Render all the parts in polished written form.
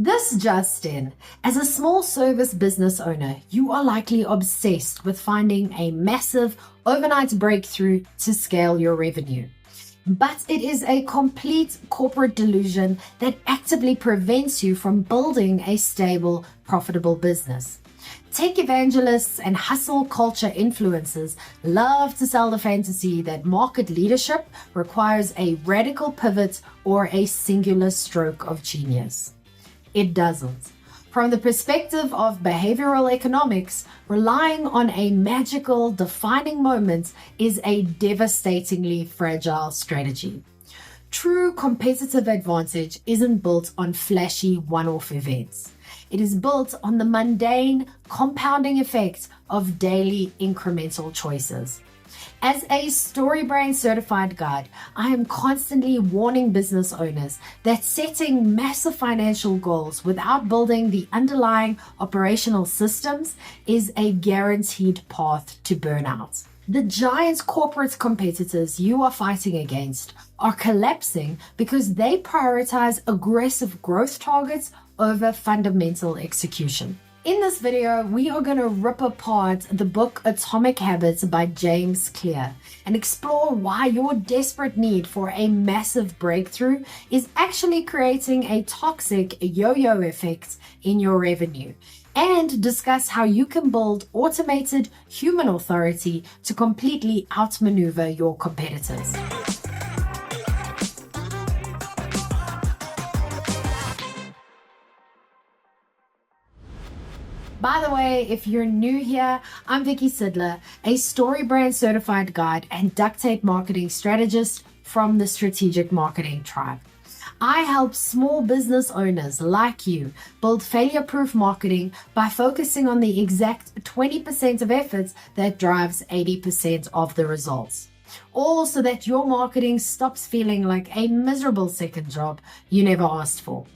This just in. As a small service business owner, you are likely obsessed with finding a massive overnight breakthrough to scale your revenue. But it is a complete corporate delusion that actively prevents you from building a stable, profitable business. Tech evangelists and hustle culture influencers love to sell the fantasy that market leadership requires a radical pivot or a singular stroke of genius. It doesn't. From the perspective of behavioral economics, relying on a magical, defining moment is a devastatingly fragile strategy. True competitive advantage isn't built on flashy one-off events. It is built on the mundane, compounding effect of daily incremental choices. As a StoryBrand certified guide, I am constantly warning business owners that setting massive financial goals without building the underlying operational systems is a guaranteed path to burnout. The giant corporate competitors you are fighting against are collapsing because they prioritize aggressive growth targets over fundamental execution. In this video, we are going to rip apart the book Atomic Habits by James Clear and explore why your desperate need for a massive breakthrough is actually creating a toxic yo-yo effect in your revenue, and discuss how you can build automated human authority to completely outmaneuver your competitors. By the way, if you're new here, I'm Vicky Sidler, a StoryBrand certified guide and duct tape marketing strategist from the Strategic Marketing Tribe. I help small business owners like you build failure-proof marketing by focusing on the exact 20% of efforts that drives 80% of the results. All so that your marketing stops feeling like a miserable second job you never asked for.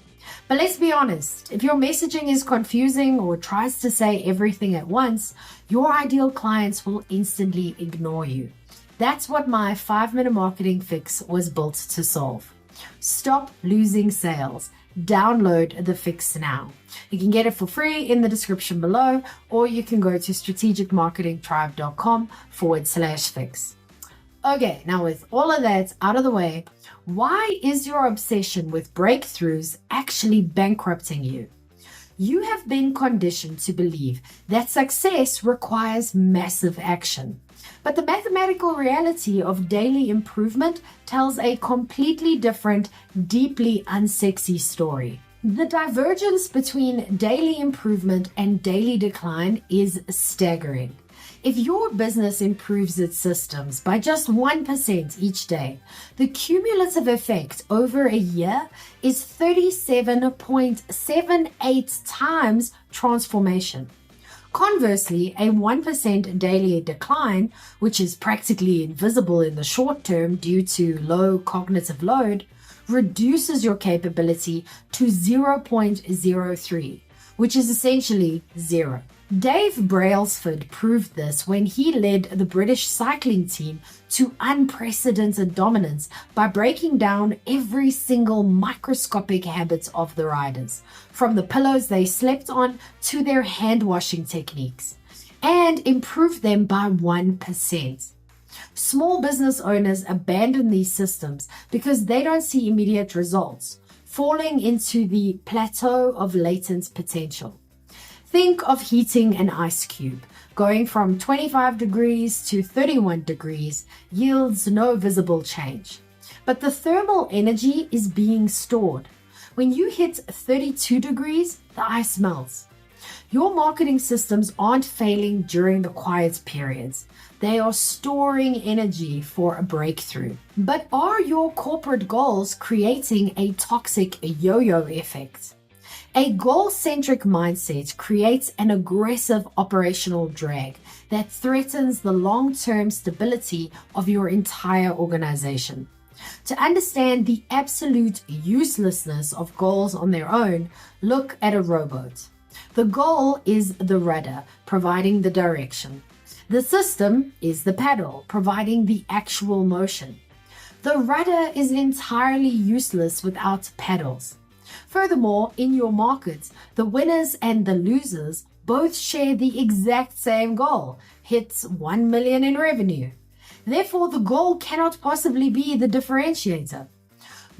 But let's be honest, if your messaging is confusing or tries to say everything at once, your ideal clients will instantly ignore you. That's what my 5-minute marketing fix was built to solve. Stop losing sales. Download the fix now. You can get it for free in the description below, or you can go to strategicmarketingtribe.com/fix. Okay, now with all of that out of the way, why is your obsession with breakthroughs actually bankrupting you? You have been conditioned to believe that success requires massive action. But the mathematical reality of daily improvement tells a completely different, deeply unsexy story. The divergence between daily improvement and daily decline is staggering. If your business improves its systems by just 1% each day, the cumulative effect over a year is 37.78 times transformation. Conversely, a 1% daily decline, which is practically invisible in the short term due to low cognitive load, reduces your capability to 0.03, which is essentially zero. Dave Brailsford proved this when he led the British cycling team to unprecedented dominance by breaking down every single microscopic habit of the riders, from the pillows they slept on to their hand-washing techniques, and improved them by 1%. Small business owners abandon these systems because they don't see immediate results, falling into the plateau of latent potential. Think of heating an ice cube. Going from 25 degrees to 31 degrees yields no visible change. But the thermal energy is being stored. When you hit 32 degrees, the ice melts. Your marketing systems aren't failing during the quiet periods. They are storing energy for a breakthrough. But are your corporate goals creating a toxic yo-yo effect? A goal-centric mindset creates an aggressive operational drag that threatens the long-term stability of your entire organization. To understand the absolute uselessness of goals on their own, look at a rowboat. The goal is the rudder, providing the direction. The system is the paddle, providing the actual motion. The rudder is entirely useless without paddles. Furthermore, in your markets, the winners and the losers both share the exact same goal: hit 1 million in revenue. Therefore, the goal cannot possibly be the differentiator.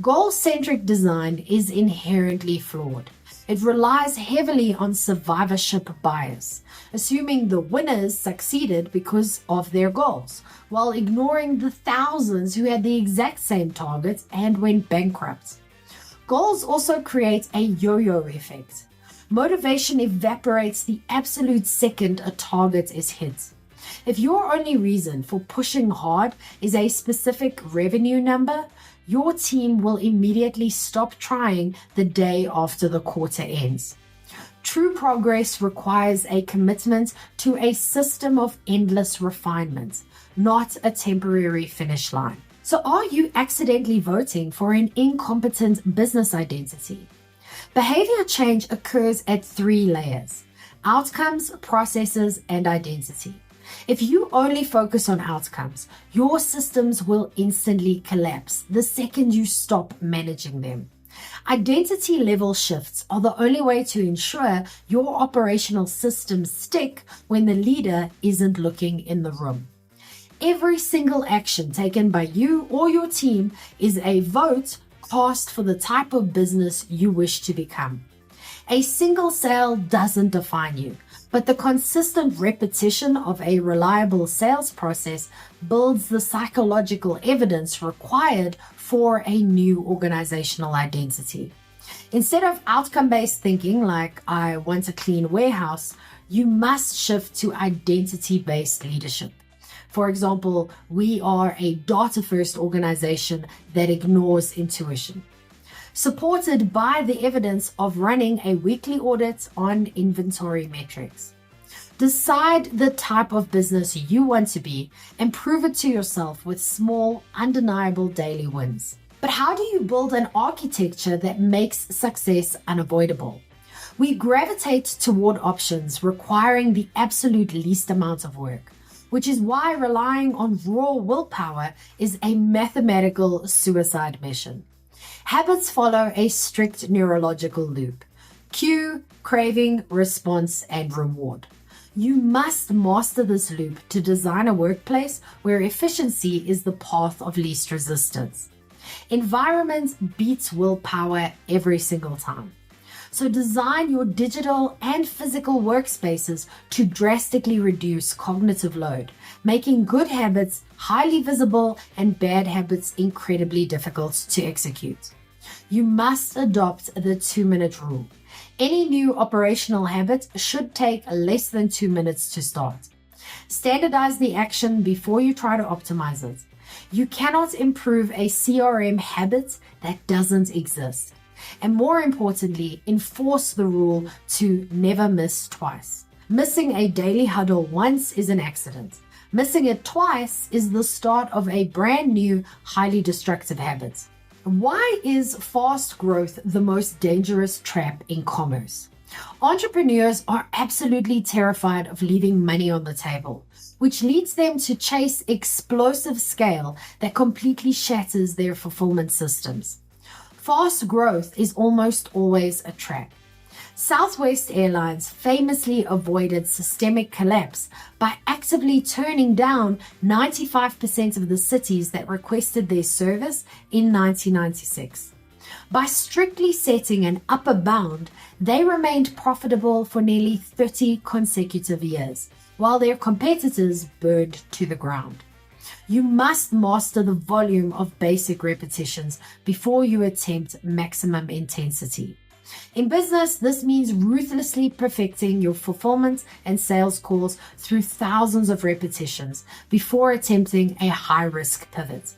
Goal-centric design is inherently flawed. It relies heavily on survivorship bias, assuming the winners succeeded because of their goals, while ignoring the thousands who had the exact same targets and went bankrupt. Goals also create a yo-yo effect. Motivation evaporates the absolute second a target is hit. If your only reason for pushing hard is a specific revenue number, your team will immediately stop trying the day after the quarter ends. True progress requires a commitment to a system of endless refinement, not a temporary finish line. So are you accidentally voting for an incompetent business identity? Behavior change occurs at 3 layers: outcomes, processes, and identity. If you only focus on outcomes, your systems will instantly collapse the second you stop managing them. Identity level shifts are the only way to ensure your operational systems stick when the leader isn't looking in the room. Every single action taken by you or your team is a vote cast for the type of business you wish to become. A single sale doesn't define you, but the consistent repetition of a reliable sales process builds the psychological evidence required for a new organizational identity. Instead of outcome-based thinking like "I want a clean warehouse," you must shift to identity-based leadership. For example, we are a data-first organization that ignores intuition, supported by the evidence of running a weekly audit on inventory metrics. Decide the type of business you want to be and prove it to yourself with small, undeniable daily wins. But how do you build an architecture that makes success unavoidable? We gravitate toward options requiring the absolute least amount of work, which is why relying on raw willpower is a mathematical suicide mission. Habits follow a strict neurological loop: cue, craving, response, and reward. You must master this loop to design a workplace where efficiency is the path of least resistance. Environment beats willpower every single time. So design your digital and physical workspaces to drastically reduce cognitive load, making good habits highly visible and bad habits incredibly difficult to execute. You must adopt the 2-minute rule. Any new operational habit should take less than 2 minutes to start. Standardize the action before you try to optimize it. You cannot improve a CRM habit that doesn't exist. And more importantly, enforce the rule to never miss twice. Missing a daily huddle once is an accident. Missing it twice is the start of a brand new, highly destructive habit. Why is fast growth the most dangerous trap in commerce? Entrepreneurs are absolutely terrified of leaving money on the table, which leads them to chase explosive scale that completely shatters their fulfillment systems. Fast growth is almost always a trap. Southwest Airlines famously avoided systemic collapse by actively turning down 95% of the cities that requested their service in 1996. By strictly setting an upper bound, they remained profitable for nearly 30 consecutive years, while their competitors burned to the ground. You must master the volume of basic repetitions before you attempt maximum intensity. In business, this means ruthlessly perfecting your fulfillment and sales calls through thousands of repetitions before attempting a high-risk pivot.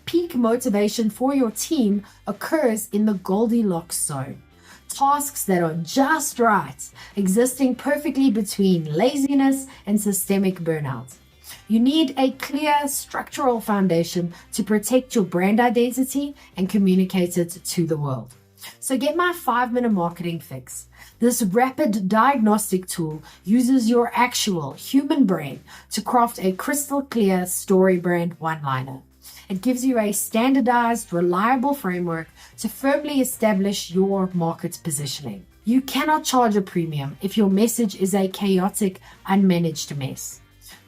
Peak motivation for your team occurs in the Goldilocks zone. Tasks that are just right, existing perfectly between laziness and systemic burnout. You need a clear structural foundation to protect your brand identity and communicate it to the world. So get my 5-minute marketing fix. This rapid diagnostic tool uses your actual human brain to craft a crystal clear story brand one-liner. It gives you a standardized, reliable framework to firmly establish your market positioning. You cannot charge a premium if your message is a chaotic, unmanaged mess.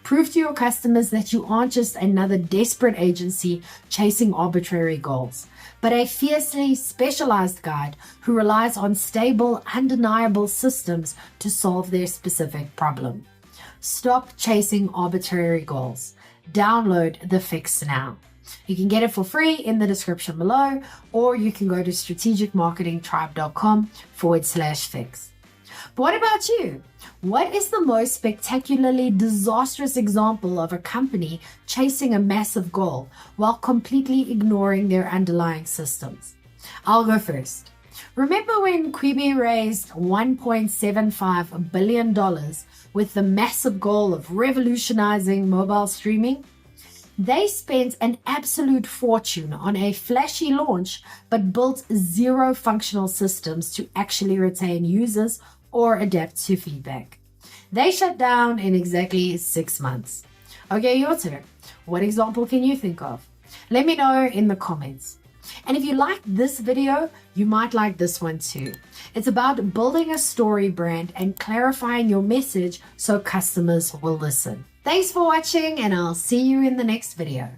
Prove to your customers that you aren't just another desperate agency chasing arbitrary goals, but a fiercely specialized guide who relies on stable, undeniable systems to solve their specific problem. Stop chasing arbitrary goals. Download the fix now. You can get it for free in the description below, or you can go to strategicmarketingtribe.com/fix. But what about you? What is the most spectacularly disastrous example of a company chasing a massive goal while completely ignoring their underlying systems? I'll go first. Remember when Quibi raised $1.75 billion with the massive goal of revolutionizing mobile streaming? They spent an absolute fortune on a flashy launch, but built zero functional systems to actually retain users or adapt to feedback. They shut down in exactly 6 months. Okay, your turn. What example can you think of? Let me know in the comments. And if you liked this video, you might like this one too. It's about building a story brand and clarifying your message so customers will listen. Thanks for watching, and I'll see you in the next video.